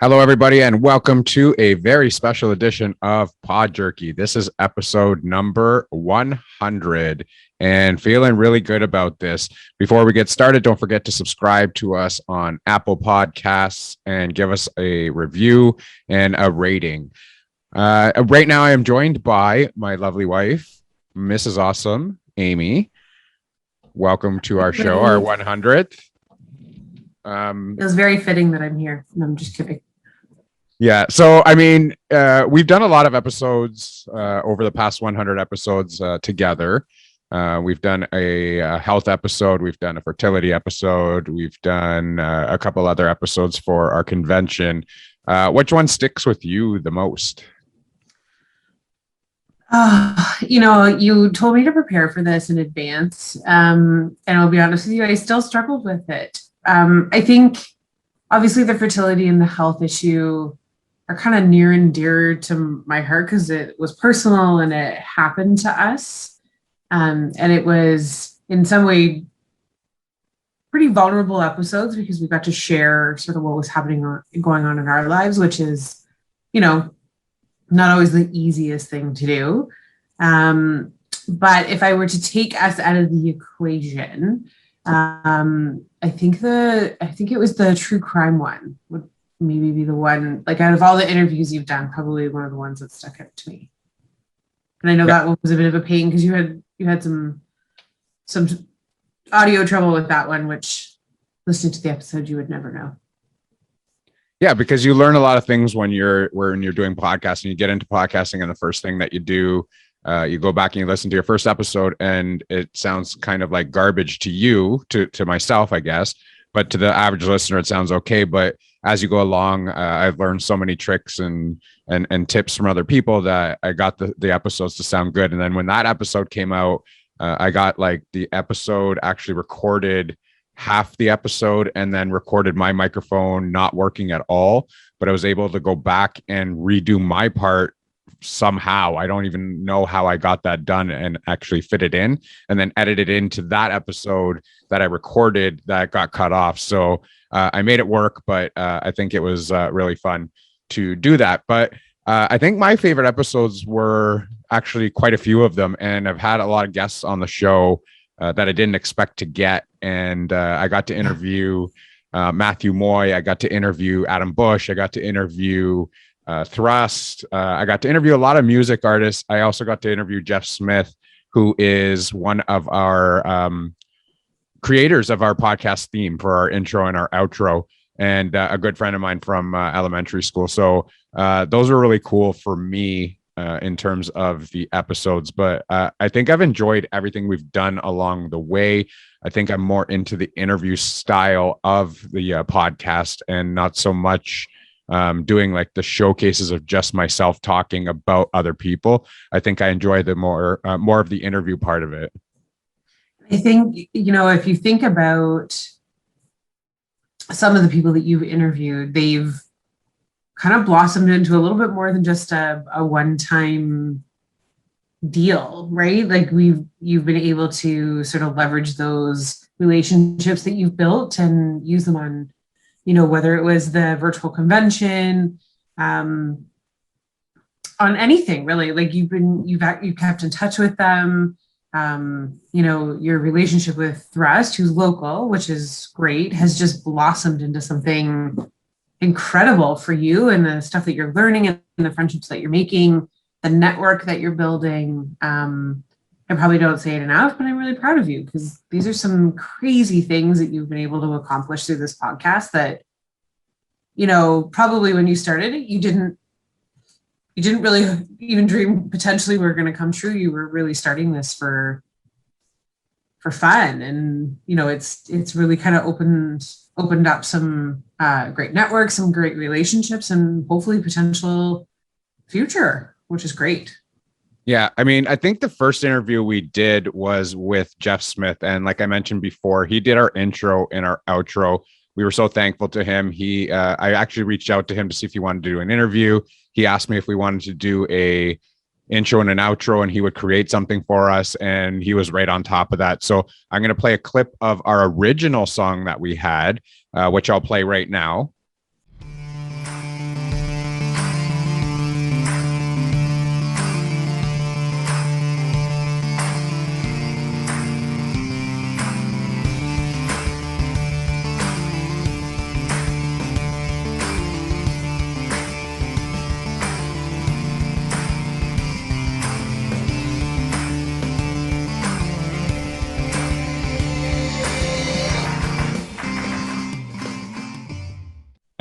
Hello, everybody, and welcome to a very special edition of Pod Jerky. This is episode number 100, and feeling really good about this. Before we get started, don't forget to subscribe to us on Apple Podcasts and give us a review and a rating. Right now, I am joined by my lovely wife, Mrs. Awesome, Amy. Welcome to our show, our 100th. It was very fitting that I'm here. No, I'm just kidding. Yeah. So, I mean, we've done a lot of episodes over the past 100 episodes together. We've done a health episode. We've done a fertility episode. We've done a couple other episodes for our convention. Which one sticks with you the most? You told me to prepare for this in advance. And I'll be honest with you, I still struggled with it. I think obviously the fertility and the health issue are kind of near and dear to my heart because it was personal and it happened to us. And it was in some way pretty vulnerable episodes because we got to share sort of what was going on in our lives, which is, not always the easiest thing to do. But if I were to take us out of the equation, I think it was the true crime one would maybe be the one, like out of all the interviews you've done, probably one of the ones that stuck out to me. And I know that one was a bit of a pain because you had some audio trouble with that one, which listening to the episode you would never know. Yeah, because you learn a lot of things when you're doing podcasting. You get into podcasting, and the first thing that you do, you go back and you listen to your first episode, and it sounds kind of like garbage to you, to myself, I guess. But to the average listener, it sounds okay. But as you go along, I've learned so many tricks and tips from other people that I got the episodes to sound good. And then when that episode came out, I got like the episode actually recorded half the episode and then recorded my microphone not working at all. But I was able to go back and redo my part somehow. I don't even know how I got that done and actually fit it in and then edit it into that episode that I recorded that got cut off. So I made it work, but I think it was really fun to do that. But I think my favorite episodes were actually quite a few of them. And I've had a lot of guests on the show that I didn't expect to get. And I got to interview Matthew Moy. I got to interview Adam Busch. I got to interview Thrust. I got to interview a lot of music artists. I also got to interview Jeff Smith, who is one of our creators of our podcast theme for our intro and our outro, and a good friend of mine from elementary school. So those were really cool for me in terms of the episodes. But I think I've enjoyed everything we've done along the way. I think I'm more into the interview style of the podcast and not so much doing like the showcases of just myself talking about other people. I think I enjoy the more of the interview part of it. I think, if you think about some of the people that you've interviewed, they've kind of blossomed into a little bit more than just a one-time deal, right? Like you've been able to sort of leverage those relationships that you've built and use them on, whether it was the virtual convention, on anything really. Like you've kept in touch with them. Your relationship with Thrust, who's local, which is great, has just blossomed into something incredible for you, and the stuff that you're learning and the friendships that you're making, the network that you're building. I probably don't say it enough, but I'm really proud of you because these are some crazy things that you've been able to accomplish through this podcast that, probably when you started it, you didn't really even dream potentially were going to come true. You were really starting this for fun. And, it's really kind of opened up some great networks, some great relationships, and hopefully potential future, which is great. Yeah, I mean, I think the first interview we did was with Jeff Smith. And like I mentioned before, he did our intro and our outro. We were so thankful to him. I actually reached out to him to see if he wanted to do an interview. He asked me if we wanted to do a intro and an outro, and he would create something for us. And he was right on top of that. So I'm going to play a clip of our original song that we had, which I'll play right now.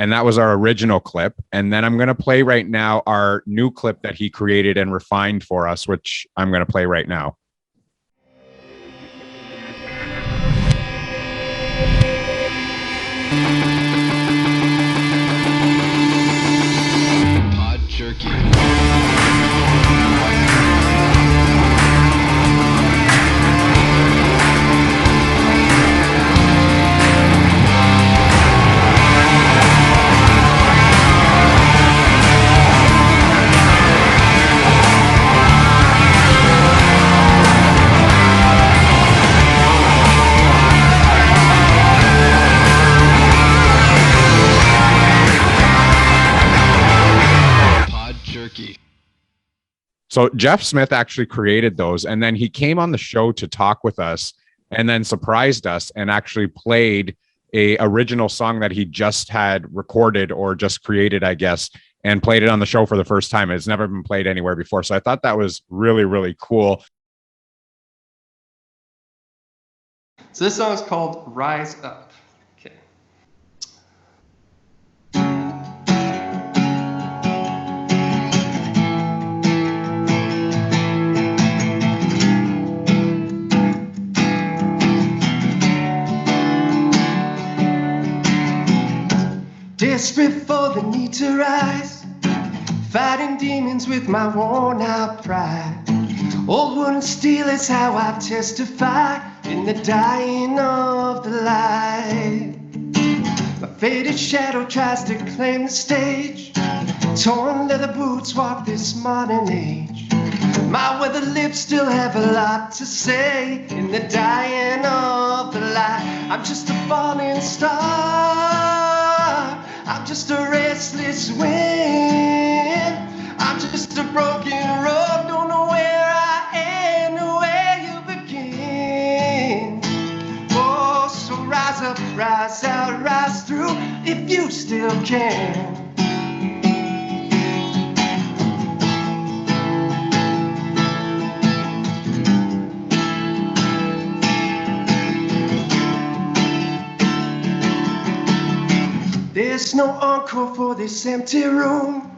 And that was our original clip. And then I'm going to play right now our new clip that he created and refined for us, which I'm going to play right now. Pod Jerky. So Jeff Smith actually created those, and then he came on the show to talk with us and then surprised us and actually played a original song that he just had recorded or just created, I guess, and played it on the show for the first time. It's never been played anywhere before. So I thought that was really, really cool. So this song is called Rise Up. Okay. Desperate for the need to rise, fighting demons with my worn out pride. Old wood and steel is how I testify in the dying of the light. My faded shadow tries to claim the stage. Torn leather boots walk this modern age. My weathered lips still have a lot to say in the dying of the light. I'm just a falling star. I'm just a restless wind. I'm just a broken road. Don't know where I am or where you begin. Oh, so rise up, rise out, rise through if you still can. There's no encore for this empty room.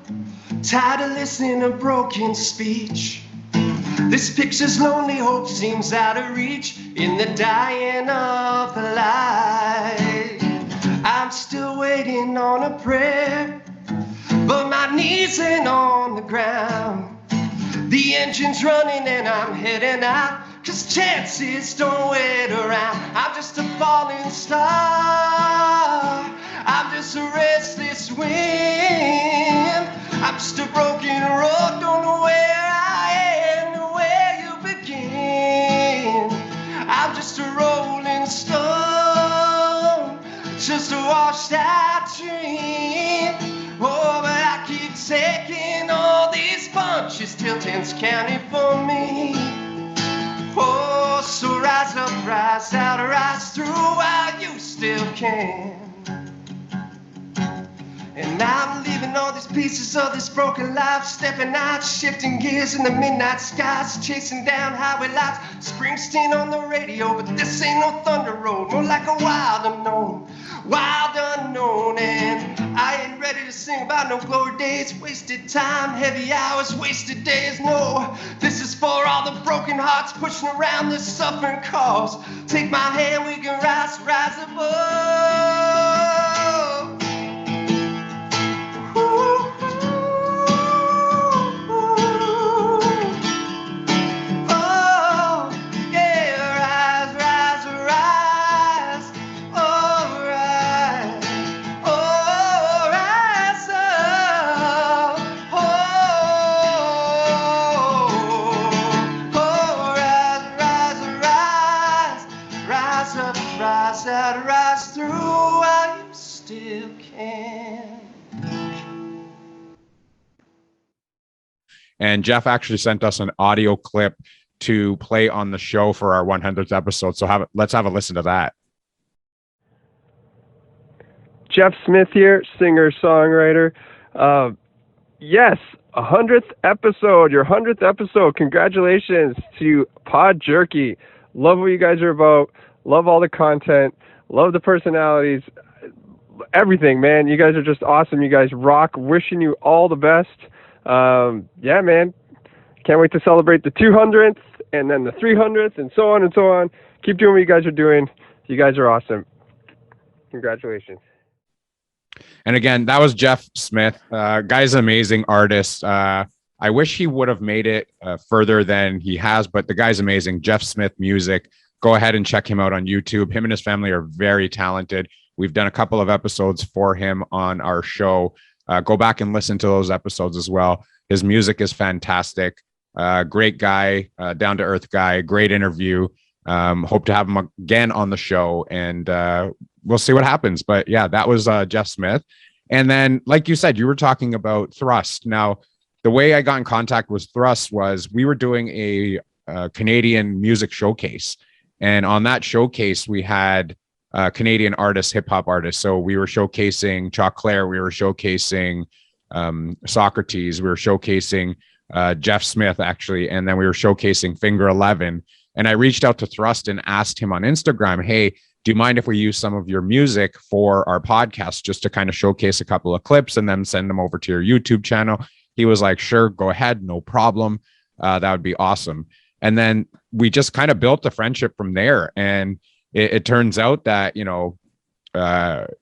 Tired of listening to broken speech. This picture's lonely hope seems out of reach in the dying of the light. I'm still waiting on a prayer, but my knees ain't on the ground. The engine's running and I'm heading out, 'cause chances don't wait around. I'm just a falling star. I'm just a restless wind. I'm just a broken road. Don't know where I am or where you begin. I'm just a rolling stone, just a washed out dream. Oh, but I keep taking all these punches till 10's counting for me. Oh, so rise up, rise out, rise through while you still can. And I'm leaving all these pieces of this broken life, stepping out, shifting gears in the midnight skies, chasing down highway lights, Springsteen on the radio, but this ain't no thunder road, more like a wild unknown, and I ain't ready to sing about no glory days, wasted time, heavy hours, wasted days, no, this is for all the broken hearts pushing around this suffering cause. Take my hand, we can rise above. Rise through while you still can. And Jeff actually sent us an audio clip to play on the show for our 100th episode. So let's have a listen to that. Jeff Smith here, singer-songwriter. Yes, 100th episode, your 100th episode. Congratulations to Pod Jerky. Love what you guys are about. Love all the content. Love the personalities. everything, man. You guys are just awesome. You guys rock. Wishing you all the best. Yeah, man. Can't wait to celebrate the 200th and then the 300th and so on and so on. Keep doing what you guys are doing. You guys are awesome. Congratulations. And again, that was Jeff Smith. Guy's an amazing artist. I wish he would have made it further than he has, but the guy's amazing. Jeff Smith Music. Go ahead and check him out on YouTube. Him and his family are very talented. We've done a couple of episodes for him on our show. Go back and listen to those episodes as well. His music is fantastic. Great guy, down to earth guy, great interview. Hope to have him again on the show, and we'll see what happens. But yeah, that was Jeff Smith. And then, like you said, you were talking about Thrust. Now, the way I got in contact with Thrust was we were doing a Canadian music showcase. And on that showcase, we had Canadian artists, hip hop artists. So we were showcasing Chalk Claire, we were showcasing Socrates, we were showcasing Jeff Smith, actually, and then we were showcasing Finger 11. And I reached out to Thrust and asked him on Instagram, hey, do you mind if we use some of your music for our podcast, just to kind of showcase a couple of clips and then send them over to your YouTube channel? He was like, sure, go ahead, no problem. That would be awesome. And then we just kind of built a friendship from there. And it turns out that, you know,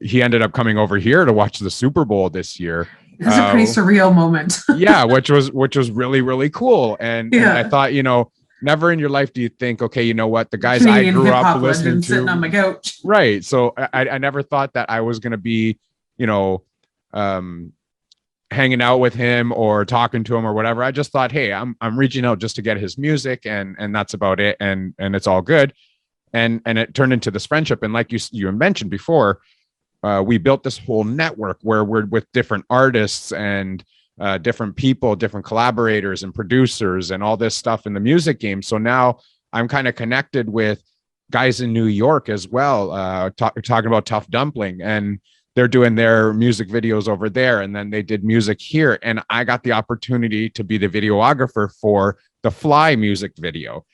he ended up coming over here to watch the Super Bowl this year. It was a pretty surreal moment. Yeah, which was really, really cool. And I thought, you know, never in your life do you think, okay, you know what, the guys Canadian I grew up listening to, sitting on my couch. Right. So I never thought that I was going to be, you know, hanging out with him or talking to him or whatever. I just thought, hey, I'm reaching out just to get his music, and that's about it. And it's all good. And it turned into this friendship. And like you mentioned before, we built this whole network where we're with different artists and different people, different collaborators and producers and all this stuff in the music game. So now I'm kind of connected with guys in New York as well, talking about Tough Dumpling, and they're doing their music videos over there. And then they did music here. And I got the opportunity to be the videographer for the Fly music video,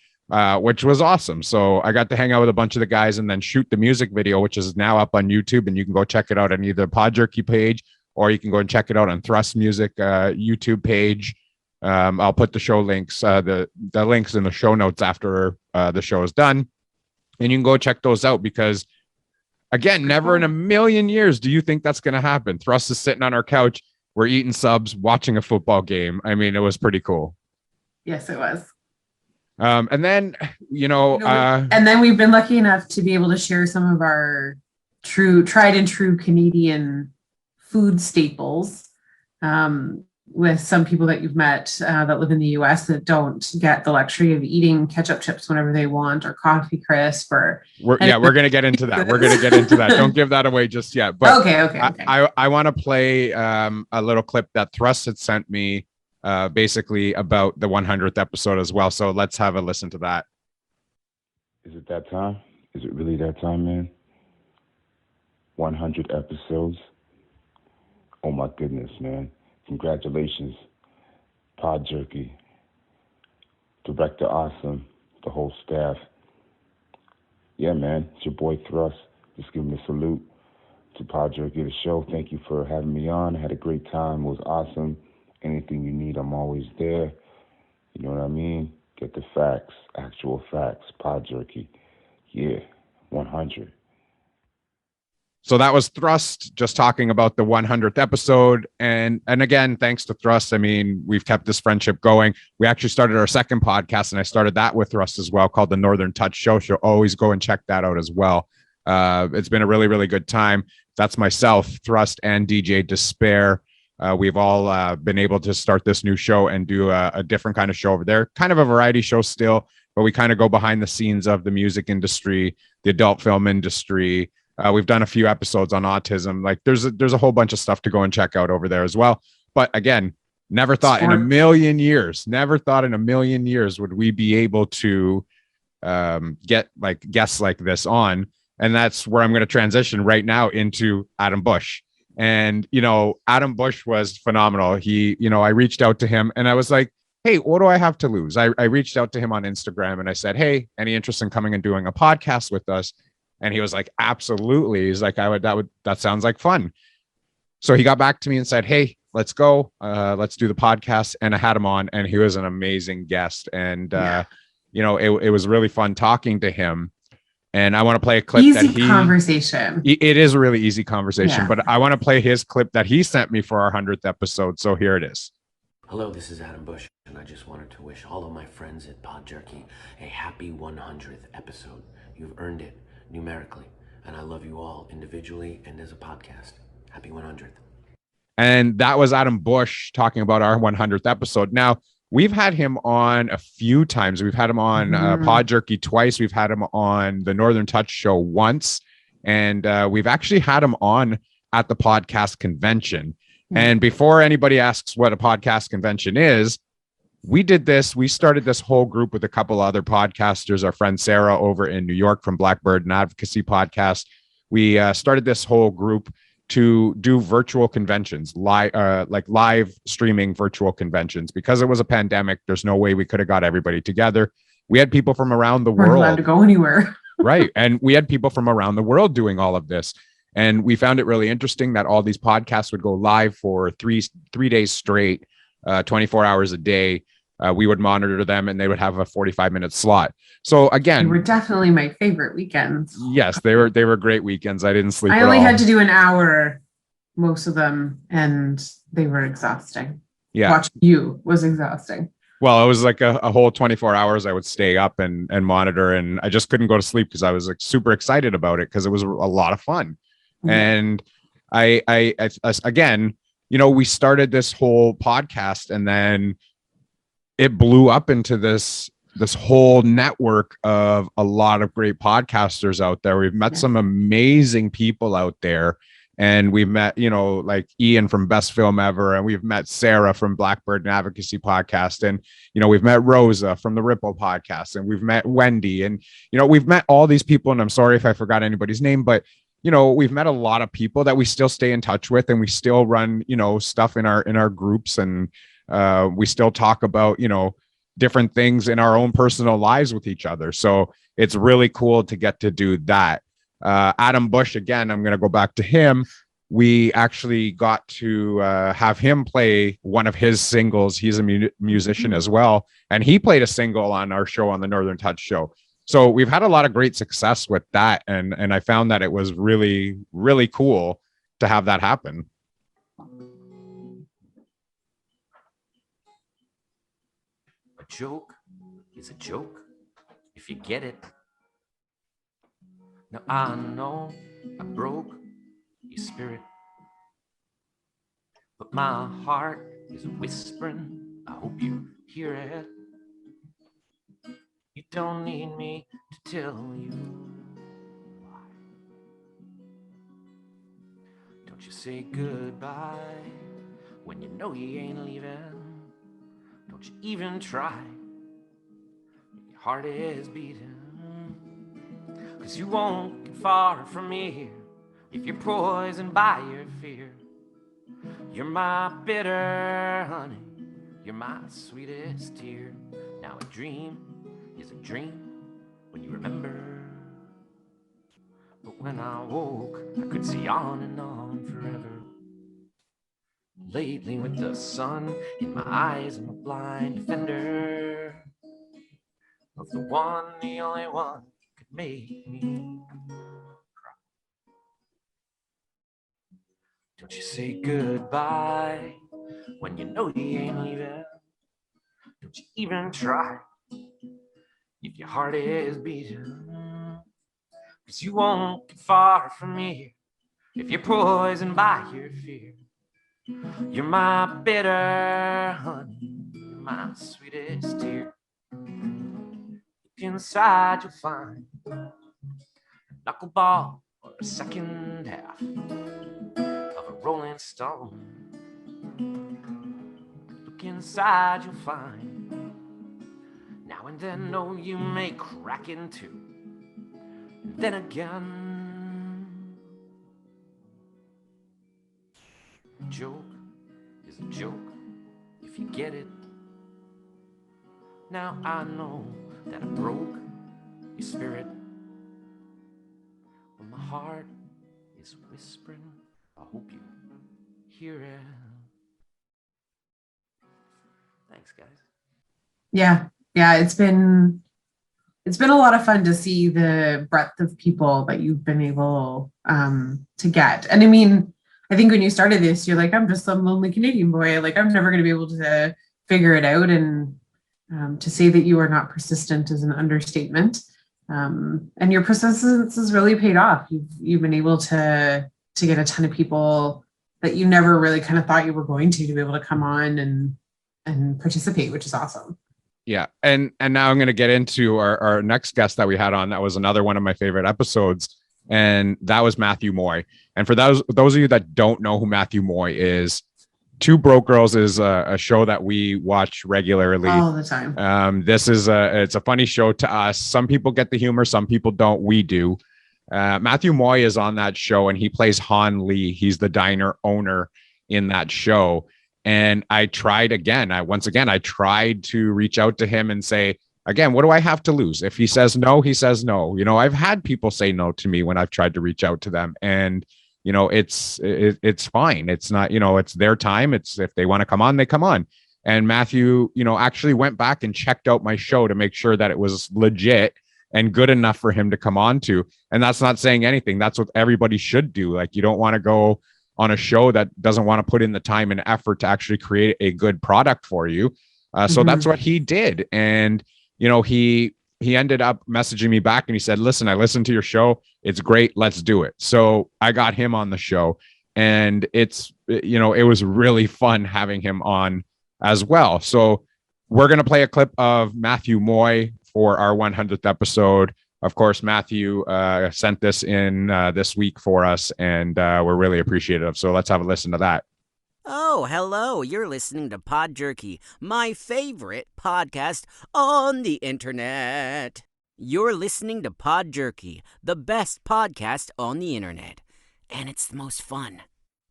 which was awesome. So I got to hang out with a bunch of the guys and then shoot the music video, which is now up on YouTube. And you can go check it out on either Pod Jerky page, or you can go and check it out on Thrust Music YouTube page. I'll put the show links, the links in the show notes after the show is done. And you can go check those out, because again, never in a million years do you think that's going to happen. Thrust is sitting on our couch. We're eating subs, watching a football game. I mean, it was pretty cool. Yes, it was. And then, and then we've been lucky enough to be able to share some of our tried and true Canadian food staples with some people that you've met that live in the US that don't get the luxury of eating ketchup chips whenever they want, or coffee crisp, or we're going to get into that. We're going to get into that. Don't give that away just yet. But okay. I want to play a little clip that Thrust had sent me basically about the 100th episode as well. So let's have a listen to that. Is it that time? Is it really that time, man? 100 episodes? Oh my goodness, man. Congratulations, Pod Jerky, Director Awesome, the whole staff. Yeah, man, it's your boy Thrust. Just giving a salute to Pod Jerky, the show. Thank you for having me on. I had a great time. It was awesome. Anything you need, I'm always there. You know what I mean? Get the facts, actual facts. Pod Jerky. Yeah, 100. So that was Thrust just talking about the 100th episode. And again, thanks to Thrust, I mean, we've kept this friendship going. We actually started our second podcast, and I started that with Thrust as well, called the Northern Touch Show. So always go and check that out as well. It's been a really, really good time. That's myself, Thrust, and DJ Despair. We've all been able to start this new show and do a different kind of show over there. Kind of a variety show still, but we kind of go behind the scenes of the music industry, the adult film industry. We've done a few episodes on autism. Like there's a whole bunch of stuff to go and check out over there as well. But again, never thought in a million years would we be able to get like guests like this on. And that's where I'm going to transition right now into Adam Busch. And, Adam Busch was phenomenal. I reached out to him and I was like, hey, what do I have to lose? I reached out to him on Instagram and I said, hey, any interest in coming and doing a podcast with us? And he was like, absolutely. He's like, that sounds like fun. So he got back to me and said, hey, let's go. Let's do the podcast. And I had him on, and he was an amazing guest. And, it was really fun talking to him. And I want to play a clip conversation. It is a really easy conversation, Yeah. but I want to play his clip that he sent me for our 100th episode. So here it is. Hello, this is Adam Busch, and I just wanted to wish all of my friends at Pod Jerky a happy 100th episode. You've earned it numerically, and I love you all individually and as a podcast. Happy 100th. And that was Adam Busch talking about our 100th episode. Now, we've had him on a few times. We've had him on Pod Jerky twice. We've had him on the Northern Touch show once. And we've actually had him on at the podcast convention. And before anybody asks what a podcast convention is, we started this whole group with a couple other podcasters, our friend Sarah over in New York from Blackbird and Advocacy Podcast. We started this whole group to do virtual conventions, live streaming virtual conventions. Because it was a pandemic, there's no way we could have got everybody together. We had people from around the world. We're allowed to go anywhere. Right. And we had people from around the world doing all of this. And we found it really interesting that all these podcasts would go live for three days straight, 24 hours a day. We would monitor them, and they would have a 45-minute slot. So again, they were definitely my favorite weekends. Yes, they were great weekends. I didn't sleep. I only had to do an hour, most of them, and they were exhausting. Yeah. Watching you was exhausting. Well, it was like a whole 24 hours I would stay up and monitor, and I just couldn't go to sleep because I was like super excited about it because it was a lot of fun. And I again, we started this whole podcast, and then it blew up into this whole network of a lot of great podcasters out there. We've met some amazing people out there, and we've met, like Ian from Best Film Ever, and we've met Sarah from Blackbird and Advocacy Podcast. And, we've met Rosa from the Ripple Podcast, and we've met Wendy, and, we've met all these people. And I'm sorry if I forgot anybody's name, but we've met a lot of people that we still stay in touch with, and we still run, stuff in our groups, and we still talk about, different things in our own personal lives with each other. So it's really cool to get to do that. Adam Busch, again, I'm going to go back to him. We actually got to have him play one of his singles. He's a musician as well, and he played a single on our show, on the Northern Touch show. So we've had a lot of great success with that. And I found that it was really, really cool to have that happen. A joke is a joke if you get it. Now I know I broke your spirit, but my heart is whispering. I hope you hear it. You don't need me to tell you why. Don't you say goodbye when you know you ain't leaving. Don't you even try. Your heart is beating. 'Cause you won't get far from me here if you're poisoned by your fear. You're my bitter honey. You're my sweetest tear. Now a dream is a dream when you remember. But when I woke, I could see on and on forever. Lately with the sun in my eyes, I'm a blind defender of the one, the only one could make me cry. Don't you say goodbye when you know you ain't leaving. Don't you even try if your heart is beating. 'Cause you won't get far from me if you're poisoned by your fear. You're my bitter honey, my sweetest tear. Look inside, you'll find a knuckleball or a second half of a rolling stone. Look inside, you'll find now and then, no, you may crack into. And then again, a joke is a joke if you get it. Now I know that I broke your spirit, my heart is whispering. I hope you hear it. Thanks, guys. Yeah. Yeah. It's been a lot of fun to see the breadth of people that you've been able to get. And I mean, I think when you started this, you're like, I'm just some lonely Canadian boy. Like, I'm never going to be able to figure it out. And to say that you are not persistent is an understatement. And your persistence has really paid off. You've been able to get a ton of people that you never really kind of thought you were going to be able to come on and participate, which is awesome. Yeah. And now I'm going to get into our next guest that we had on. That was another one of my favorite episodes. And that was Matthew Moy. And for those of you that don't know who Matthew Moy is, Two Broke Girls is a show that we watch regularly all the time. This is it's a funny show to us. Some people get the humor, some people don't. We do. Matthew Moy is on that show and he plays Han Lee. He's the diner owner in that show. And I tried again. I tried to reach out to him and say, again, what do I have to lose? If he says no, he says no. You know, I've had people say no to me when I've tried to reach out to them. And, you know, it's fine. It's not, you know, it's their time. It's if they want to come on, they come on. And Matthew, you know, actually went back and checked out my show to make sure that it was legit and good enough for him to come on to. And that's not saying anything. That's what everybody should do. Like, you don't want to go on a show that doesn't want to put in the time and effort to actually create a good product for you. So that's what he did. And, you know, he ended up messaging me back and he said, listen, I listened to your show. It's great. Let's do it. So I got him on the show and it's, you know, it was really fun having him on as well. So we're going to play a clip of Matthew Moy for our 100th episode. Of course, Matthew sent this in this week for us, and we're really appreciative. So let's have a listen to that. Oh, hello. You're listening to Pod Jerky, my favorite podcast on the internet. You're listening to Pod Jerky, the best podcast on the internet. And it's the most fun.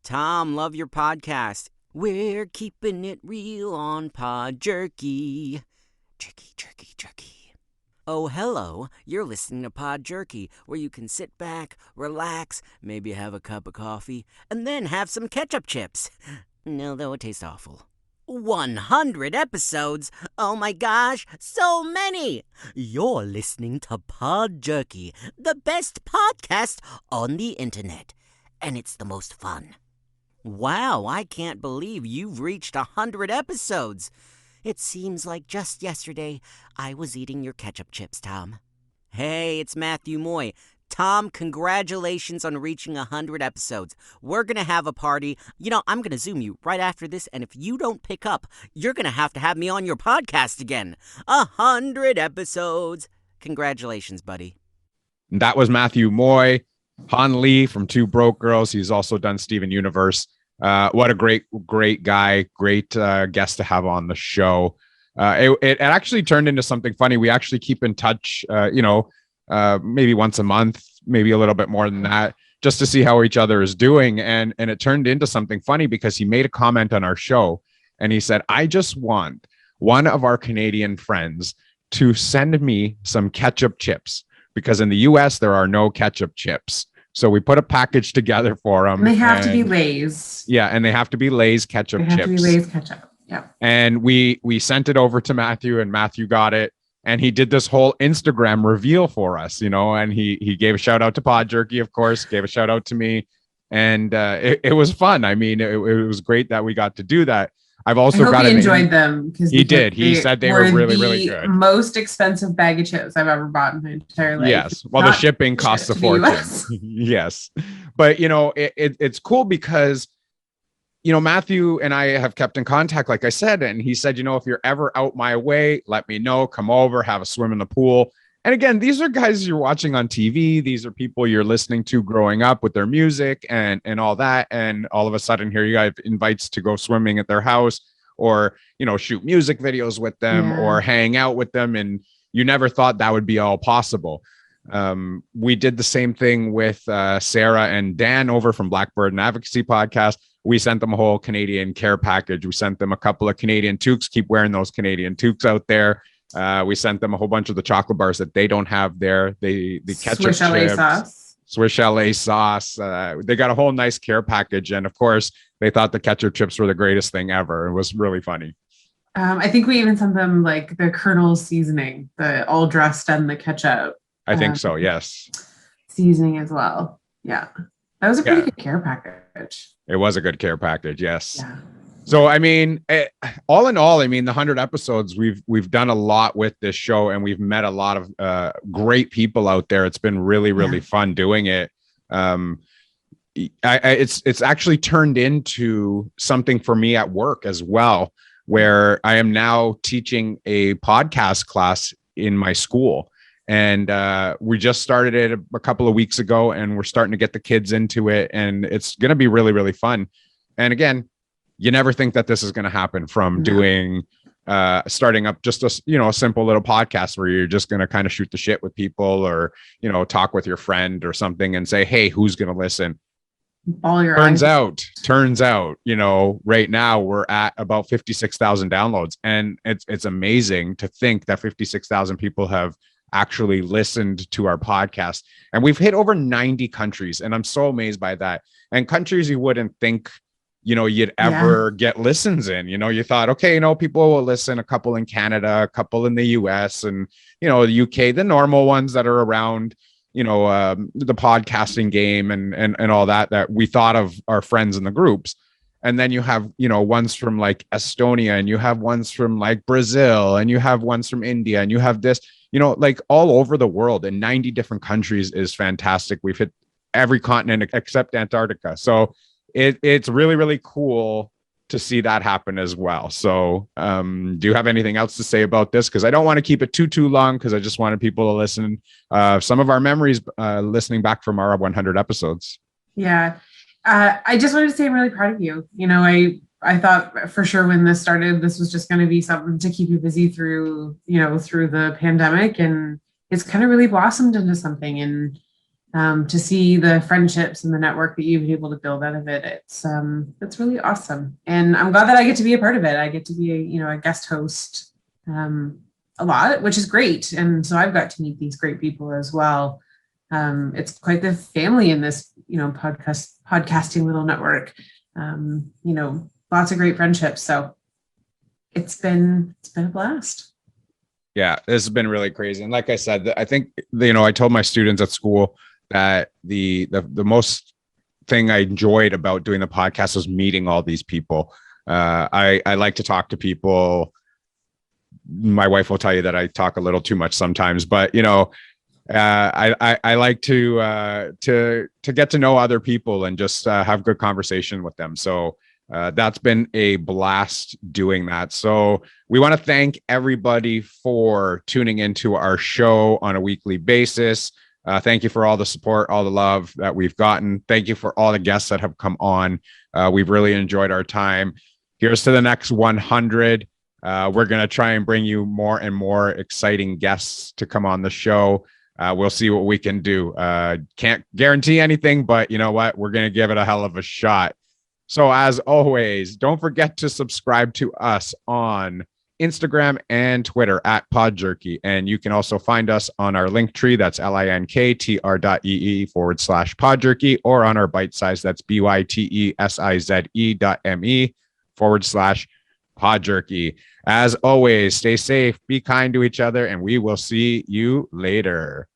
Tom, love your podcast. We're keeping it real on Pod Jerky. Jerky, jerky, jerky. Oh, hello. You're listening to Pod Jerky, where you can sit back, relax, maybe have a cup of coffee, and then have some ketchup chips. No, that would taste awful. 100 episodes? Oh my gosh, so many! You're listening to Pod Jerky, the best podcast on the internet. And it's the most fun. Wow, I can't believe you've reached 100 episodes. It seems like just yesterday I was eating your ketchup chips, Tom. Hey, it's Matthew Moy. Tom, congratulations on reaching 100 episodes. We're going to have a party. You know, I'm going to Zoom you right after this, and if you don't pick up, you're going to have me on your podcast again. 100 episodes. Congratulations, buddy. That was Matthew Moy, Han Lee from Two Broke Girls. He's also done Steven Universe. What a great guy, great guest to have on the show. It actually turned into something funny. We actually keep in touch, maybe once a month, maybe a little bit more than that, just to see how each other is doing. And it turned into something funny because he made a comment on our show and he said, I just want one of our Canadian friends to send me some ketchup chips because in the US, there are no ketchup chips. So we put a package together for them. And they have to be Lay's. Yeah, and they have to be Lay's ketchup chips. They have to be Lay's ketchup. Yeah. And we sent it over to Matthew, and Matthew got it, and he did this whole Instagram reveal for us, you know. And he gave a shout out to Pod Jerky, of course, gave a shout out to me, and it was fun. I mean, it was great that we got to do that. I've also got. He enjoyed them because he did. He said they were really, really good. Most expensive bag of chips I've ever bought in my entire life. Yes. Well, the shipping costs a fortune. Yes. But, you know, it's cool because, you know, Matthew and I have kept in contact, like I said, and he said, you know, if you're ever out my way, let me know, come over, have a swim in the pool. And again, these are guys you're watching on TV. These are people you're listening to growing up with their music and all that. And all of a sudden here you have invites to go swimming at their house or, you know, shoot music videos with them or hang out with them. And you never thought that would be all possible. We did the same thing with Sarah and Dan over from Blackbird and Advocacy Podcast. We sent them a whole Canadian care package. We sent them a couple of Canadian toques. Keep wearing those Canadian toques out there. We sent them a whole bunch of the chocolate bars that they don't have there. The ketchup Swiss LA chips. sauce. Swiss LA sauce. They got a whole nice care package. And of course, they thought the ketchup chips were the greatest thing ever. It was really funny. I think we even sent them like the Colonel's seasoning, the all dressed and the ketchup. I think so, yes. Seasoning as well. Yeah. That was a pretty good care package. It was a good care package, yes. Yeah. So, I mean, all in all, I mean, the 100 episodes, we've done a lot with this show, and we've met a lot of great people out there. It's been really, really fun doing it. It's actually turned into something for me at work as well, where I am now teaching a podcast class in my school. And we just started it a couple of weeks ago, and we're starting to get the kids into it, and it's going to be really, really fun. And again, you never think that this is going to happen from doing, starting up just a simple little podcast where you're just going to kind of shoot the shit with people, or, talk with your friend or something and say, hey, who's going to listen? Turns out, right now we're at about 56,000 downloads, and it's amazing to think that 56,000 people have actually listened to our podcast, and we've hit over 90 countries. And I'm so amazed by that. And countries you wouldn't think, you'd ever get listens in. You thought, okay, people will listen, a couple in Canada, a couple in the US, and, the UK, the normal ones that are around, the podcasting game and all that we thought of our friends in the groups. And then you have, ones from like Estonia, and you have ones from like Brazil, and you have ones from India, and you have this, like all over the world in 90 different countries is fantastic. We've hit every continent except Antarctica. So it's really, really cool to see that happen as well. So do you have anything else to say about this? Because I don't want to keep it too long, because I just wanted people to listen. Some of our memories listening back from our 100 episodes. Yeah. I just wanted to say I'm really proud of you. I thought for sure when this started, this was just going to be something to keep you busy through the pandemic. And it's kind of really blossomed into something. And to see the friendships and the network that you've been able to build out of it, it's really awesome. And I'm glad that I get to be a part of it. I get to be a guest host a lot, which is great. And so I've got to meet these great people as well. It's quite the family in this, podcasting little network. Lots of great friendships. So it's been a blast. Yeah, this has been really crazy. And like I said, I think, I told my students at school that the most thing I enjoyed about doing the podcast was meeting all these people. I like to talk to people. My wife will tell you that I talk a little too much sometimes, but I like to get to know other people and just have good conversation with them. So that's been a blast doing that. So we want to thank everybody for tuning into our show on a weekly basis. Thank you for all the support, all the love that we've gotten. Thank you for all the guests that have come on. We've really enjoyed our time. Here's to the next 100. We're going to try and bring you more and more exciting guests to come on the show. We'll see what we can do. Can't guarantee anything, but you know what? We're going to give it a hell of a shot. So as always, don't forget to subscribe to us on Instagram and Twitter at PodJerky. And you can also find us on our link tree. That's linktr.ee/PodJerky, or on our bite size. That's BYTESIZE.me/PodJerky. As always, stay safe, be kind to each other, and we will see you later.